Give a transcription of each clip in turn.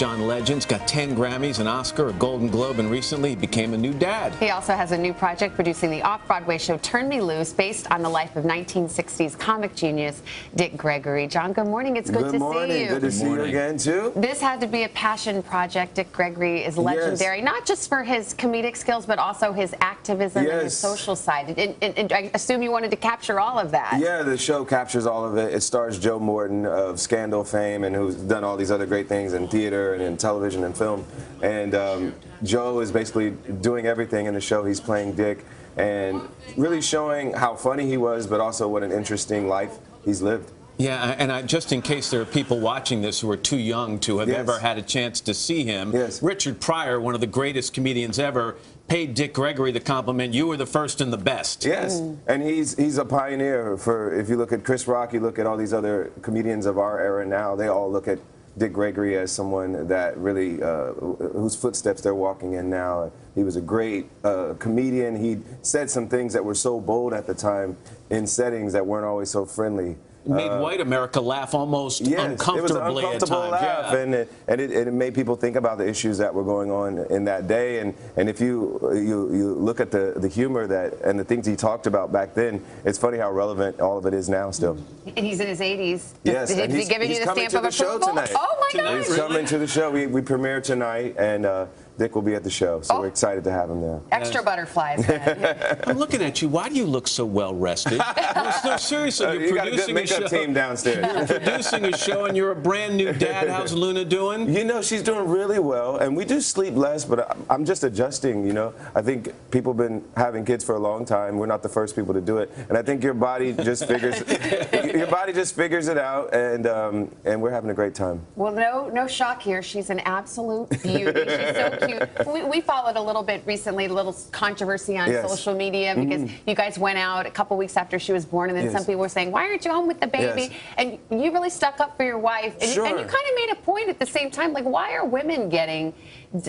John Legend's got 10 Grammys, an Oscar, a Golden Globe, and recently he became a new dad. He also has a new project producing the Off-Broadway show Turn Me Loose, based on the life of 1960s comic genius Dick Gregory. John, good morning. It's good to see you. Good to see you again, too. This had to be a passion project. Dick Gregory is legendary, not just for his comedic skills, but also his activism and his social side. And I assume you wanted to capture all of that. Yeah, the show captures all of it. It stars Joe Morton of Scandal fame and who's done all these other great things in theater and in television and film. And Joe is basically doing everything in the show. He's playing Dick and really showing how funny he was, but also what an interesting life he's lived. Yeah, and just in case there are people watching this who are too young to have ever had a chance to see him, Richard Pryor, one of the greatest comedians ever, paid Dick Gregory the compliment, "You were the first and the best." Yes, and he's a pioneer for, if you look at Chris Rock, you look at all these other comedians of our era now, they all look at Dick Gregory as someone that really, whose footsteps they're walking in now. He was a great comedian. He said some things that were so bold at the time in settings that weren't always so friendly. It made white America laugh almost uncomfortably it was an uncomfortable at laugh, times. And it made people think about the issues that were going on in that day. And if you look at the humor and the things he talked about back then, it's funny how relevant all of it is now still. And he's in his 80s. Yes, and he's giving you the stamp of approval tonight. Oh my gosh! He's coming to the show. We premiere tonight, and Dick will be at the show, so we're excited to have him there. Extra butterflies. I'm looking at you. Why do you look so well rested? No, seriously, you're got a good makeup team downstairs. You're producing a show, and you're a brand new dad. How's Luna doing? You know, she's doing really well, and we do sleep less, but I'm just adjusting. You know, I think people have been having kids for a long time. We're not the first people to do it, and I think your body just figures it out, and we're having a great time. Well, no shock here. She's an absolute beauty. She's so cute. We followed a little bit recently, a little controversy on social media because you guys went out a couple weeks after she was born, and then some people were saying, "Why aren't you home with the baby?" And you really stuck up for your wife, and you kind of made a point at the same time, like, why are women getting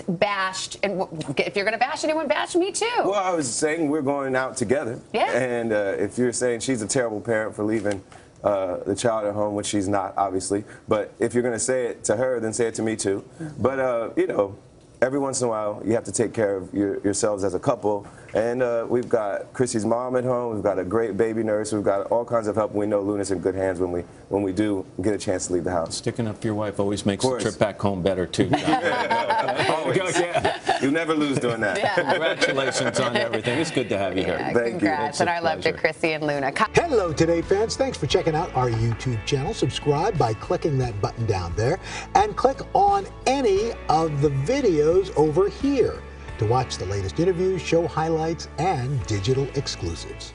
bashed? And if you're going to bash anyone, bash me too. Well, I was saying we're going out together, and if you're saying she's a terrible parent for leaving the child at home, which she's not, obviously, but if you're going to say it to her, then say it to me too. But you know, every once in a while, you have to take care of yourselves as a couple. And we've got Chrissy's mom at home. We've got a great baby nurse. We've got all kinds of help. We know Luna's in good hands when we do get a chance to leave the house. Sticking up for your wife always makes the trip back home better, too. Always. You never lose doing that. Congratulations on everything. It's good to have you here. Thank you. And our love to Chrissy and Luna. Hello, Today fans. Thanks for checking out our YouTube channel. Subscribe by clicking that button down there and click on any of the videos over here to watch the latest interviews, show highlights, and digital exclusives.